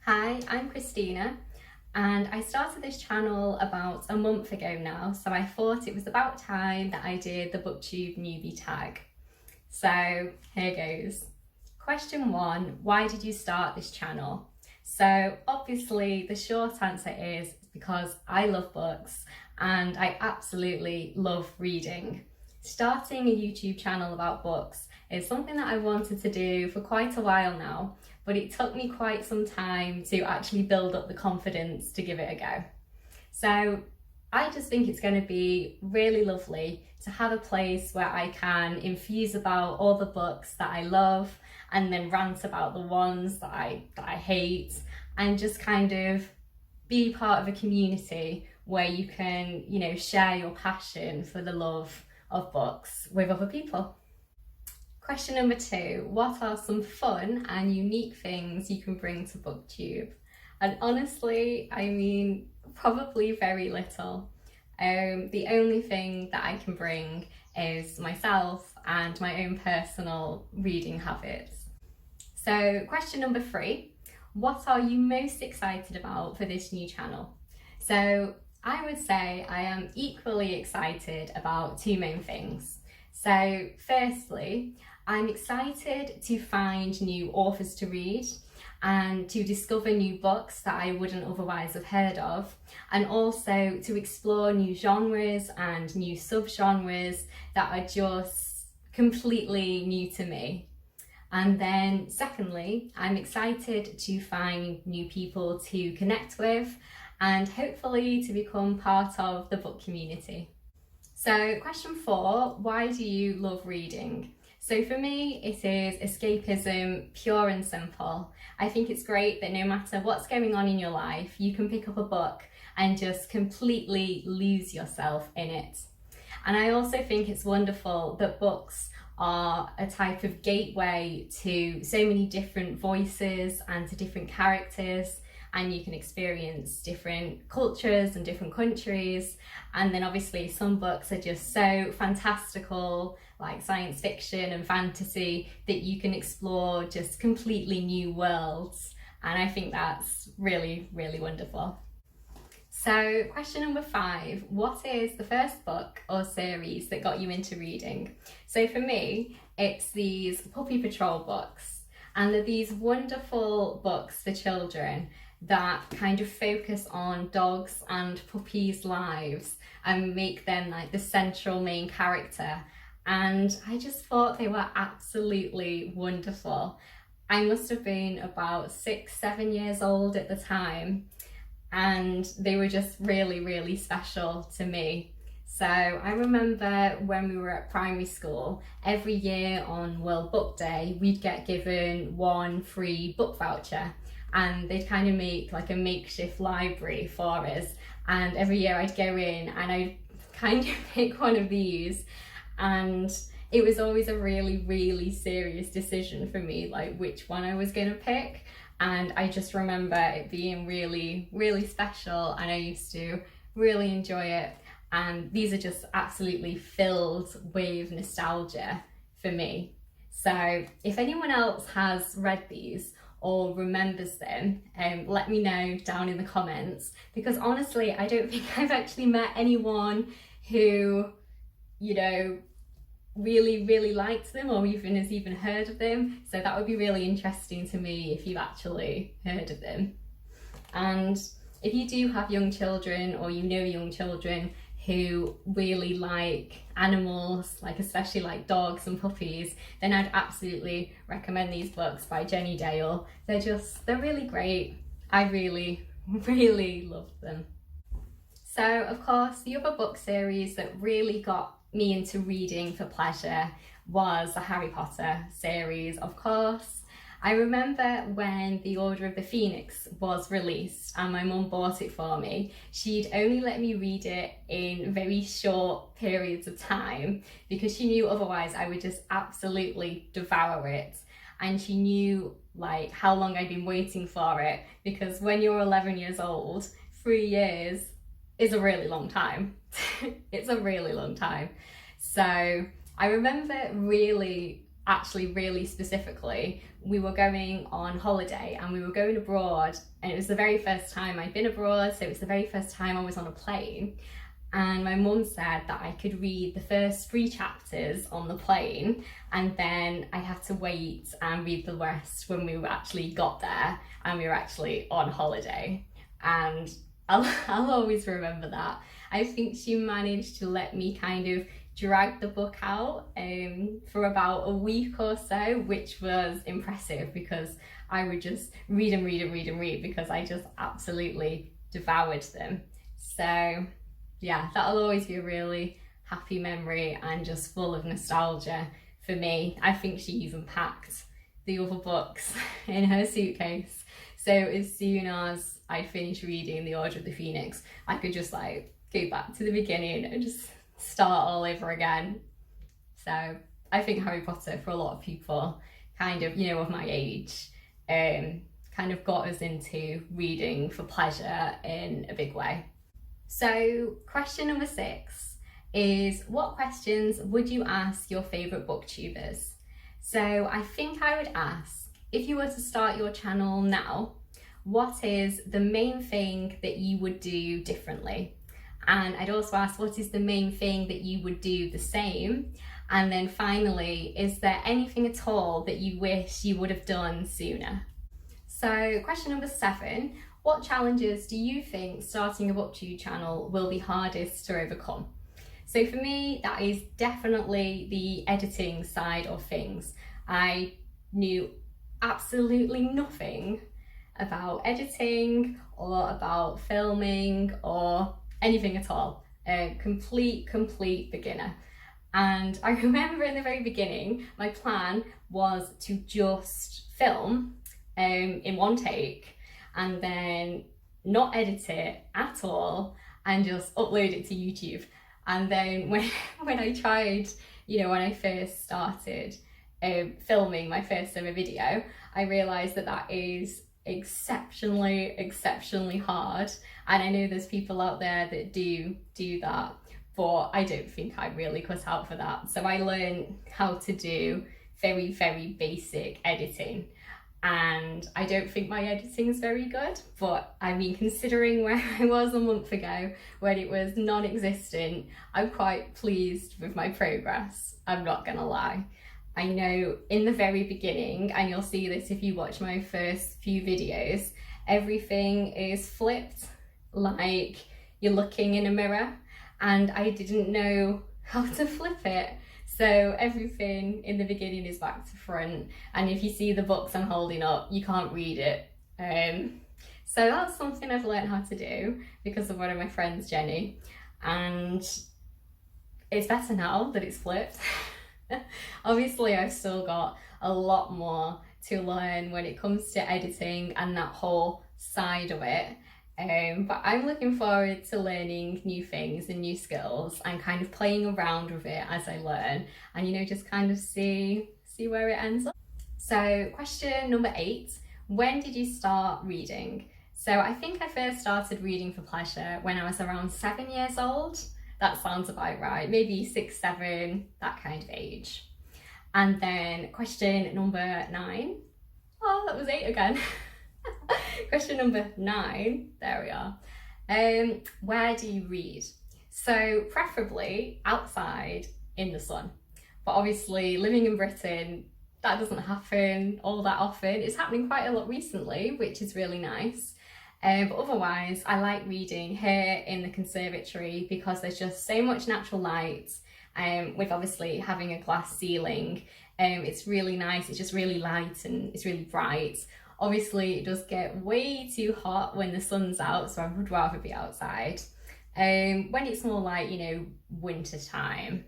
Hi, I'm Christina and I started this channel about a month ago now, so I thought it was about time that I did the Booktube Newbie Tag. So here goes. Question 1, why did you start this channel? So obviously the short answer is because I love books and I absolutely love reading. Starting a YouTube channel about books is something that I wanted to do for quite a while now, but it took me quite some time to actually build up the confidence to give it a go. So I just think it's going to be really lovely to have a place where I can infuse about all the books that I love and then rant about the ones that I hate, and just kind of be part of a community where you can, share your passion for the love of books with other people. Question number 2, what are some fun and unique things you can bring to Booktube? And honestly, probably very little. The only thing that I can bring is myself and my own personal reading habits. So question number 3, what are you most excited about for this new channel? So I would say I am equally excited about 2 main things. So firstly, I'm excited to find new authors to read and to discover new books that I wouldn't otherwise have heard of, and also to explore new genres and new subgenres that are just completely new to me. And then secondly, I'm excited to find new people to connect with and hopefully to become part of the book community. So question 4, why do you love reading? So for me, it is escapism, pure and simple. I think it's great that no matter what's going on in your life, you can pick up a book and just completely lose yourself in it. And I also think it's wonderful that books are a type of gateway to so many different voices and to different characters, and you can experience different cultures and different countries. And then obviously some books are just so fantastical, like science fiction and fantasy, that you can explore just completely new worlds. And I think that's really, really wonderful. So question number 5, what is the first book or series that got you into reading? So for me, it's these Puppy Patrol books. And they're these wonderful books for children that kind of focus on dogs and puppies' lives and make them like the central main character. And I just thought they were absolutely wonderful. I must have been about 6-7 years old at the time, and they were just really, really special to me. So I remember when we were at primary school, every year on World Book Day, we'd get given 1 free book voucher, and they'd kind of make like a makeshift library for us. And every year I'd go in and I'd kind of pick one of these, and it was always a really, really serious decision for me, like which one I was going to pick. And I just remember it being really, really special, and I used to really enjoy it. And these are just absolutely filled with nostalgia for me. So if anyone else has read these or remembers them, let me know down in the comments, because honestly, I don't think I've actually met anyone who, really, really liked them or has even heard of them. So that would be really interesting to me if you've actually heard of them. And if you do have young children, or young children who really like animals, like especially like dogs and puppies, then I'd absolutely recommend these books by Jenny Dale. They're really great. I really, really love them. So of course, the other book series that really got me into reading for pleasure was the Harry Potter series, of course. I remember when The Order of the Phoenix was released and my mum bought it for me, she'd only let me read it in very short periods of time because she knew otherwise I would just absolutely devour it. And she knew like how long I'd been waiting for it, because when you're 11 years old, 3 years is a really long time. It's a really long time. So I remember really actually really specifically, we were going on holiday and we were going abroad, and it was the very first time I'd been abroad, so it was the very first time I was on a plane. And my mum said that I could read the first 3 chapters on the plane, and then I had to wait and read the rest when we actually got there and we were actually on holiday. And I'll always remember that. I think she managed to let me kind of drag the book out for about a week or so, which was impressive because I would just read and read and read and read because I just absolutely devoured them. So yeah, that'll always be a really happy memory and just full of nostalgia for me. I think she even packed the other books in her suitcase, so as soon as I finished reading The Order of the Phoenix, I could just like go back to the beginning and just start all over again. So I think Harry Potter, for a lot of people kind of, you know, of my age, kind of got us into reading for pleasure in a big way. So question number 6 is, what questions would you ask your favourite booktubers? So I think I would ask, if you were to start your channel now, what is the main thing that you would do differently? And I'd also ask, what is the main thing that you would do the same? And then finally, is there anything at all that you wish you would have done sooner? So question number 7, what challenges do you think starting a booktube channel will be hardest to overcome? So for me, that is definitely the editing side of things. I knew absolutely nothing about editing or about filming or anything at all. A complete beginner. And I remember in the very beginning, my plan was to just film in one take and then not edit it at all and just upload it to YouTube. And then when I tried, you know, when I first started filming my first ever video, I realised that is exceptionally hard. And I know there's people out there that do that, but I don't think I'm really cut out for that. So I learned how to do very basic editing. And I don't think my editing is very good, but I mean, considering where I was a month ago when it was non-existent, I'm quite pleased with my progress, I'm not gonna lie. I know in the very beginning, and you'll see this if you watch my first few videos, everything is flipped, like you're looking in a mirror, and I didn't know how to flip it. So everything in the beginning is back to front, and if you see the books I'm holding up, you can't read it. So that's something I've learned how to do because of one of my friends, Jenny, and it's better now that it's flipped. Obviously, I've still got a lot more to learn when it comes to editing and that whole side of it. But I'm looking forward to learning new things and new skills and kind of playing around with it as I learn, and, you know, just kind of see where it ends up. So question number 8, when did you start reading? So I think I first started reading for pleasure when I was around 7 years old. That sounds about right, maybe 6, 7, that kind of age. And then question number 9, oh, that was 8 again. Question number 9, there we are. Where do you read? So preferably outside in the sun. But obviously living in Britain, that doesn't happen all that often. It's happening quite a lot recently, which is really nice. But otherwise, I like reading here in the conservatory because there's just so much natural light. With obviously having a glass ceiling, it's really nice. It's just really light and it's really bright. Obviously, it does get way too hot when the sun's out, so I would rather be outside. When it's more like, you know, winter time,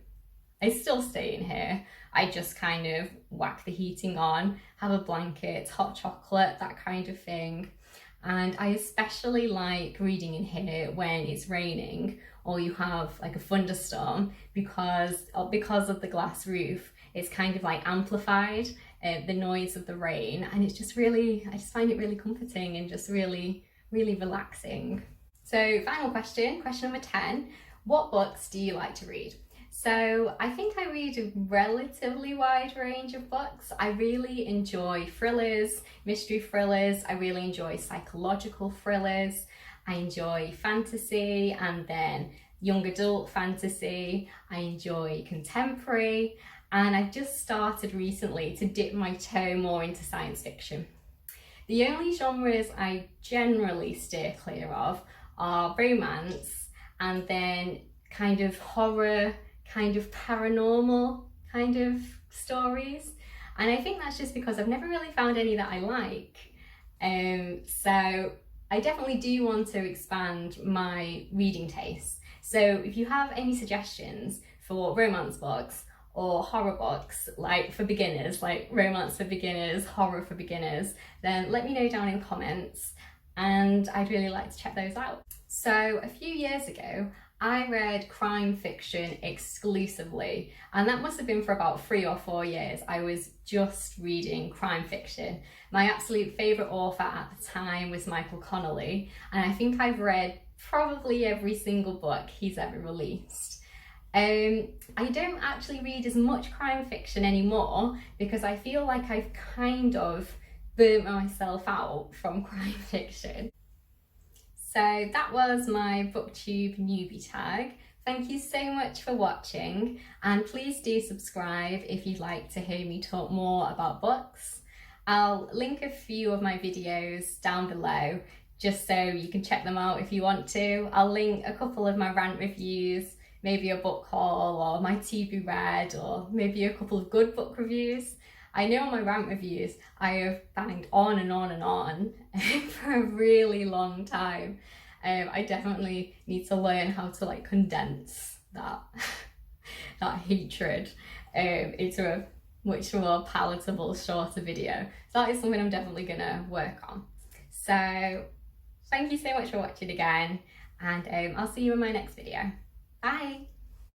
I still stay in here. I just kind of whack the heating on, have a blanket, hot chocolate, that kind of thing. And I especially like reading in here when it's raining or you have like a thunderstorm because of the glass roof. It's kind of like amplified the noise of the rain, and it's just really, I just find it really comforting and just really relaxing. So final question number 10, what books do you like to read? So I think I read a relatively wide range of books. I really enjoy thrillers, mystery thrillers. I really enjoy psychological thrillers. I enjoy fantasy and then young adult fantasy. I enjoy contemporary, and I've just started recently to dip my toe more into science fiction. The only genres I generally steer clear of are romance and then kind of horror, kind of paranormal kind of stories. And I think that's just because I've never really found any that I like. So I definitely do want to expand my reading taste. So if you have any suggestions for romance books or horror books, like for beginners, like romance for beginners, horror for beginners, then let me know down in the comments, and I'd really like to check those out. So a few years ago, I read crime fiction exclusively, and that must have been for about 3 or 4 years. I was just reading crime fiction. My absolute favourite author at the time was Michael Connolly, and I think I've read probably every single book he's ever released. I don't actually read as much crime fiction anymore because I feel like I've kind of burnt myself out from crime fiction. So that was my Booktube Newbie Tag. Thank you so much for watching, and please do subscribe if you'd like to hear me talk more about books. I'll link a few of my videos down below just so you can check them out if you want to. I'll link a couple of my rant reviews, maybe a book haul or my to be read, or maybe a couple of good book reviews. I know on my rant reviews I have banged on and on and on for a really long time. I definitely need to learn how to like condense that that hatred into a much more palatable, shorter video. So that is something I'm definitely gonna work on. So thank you so much for watching again, and I'll see you in my next video. Bye!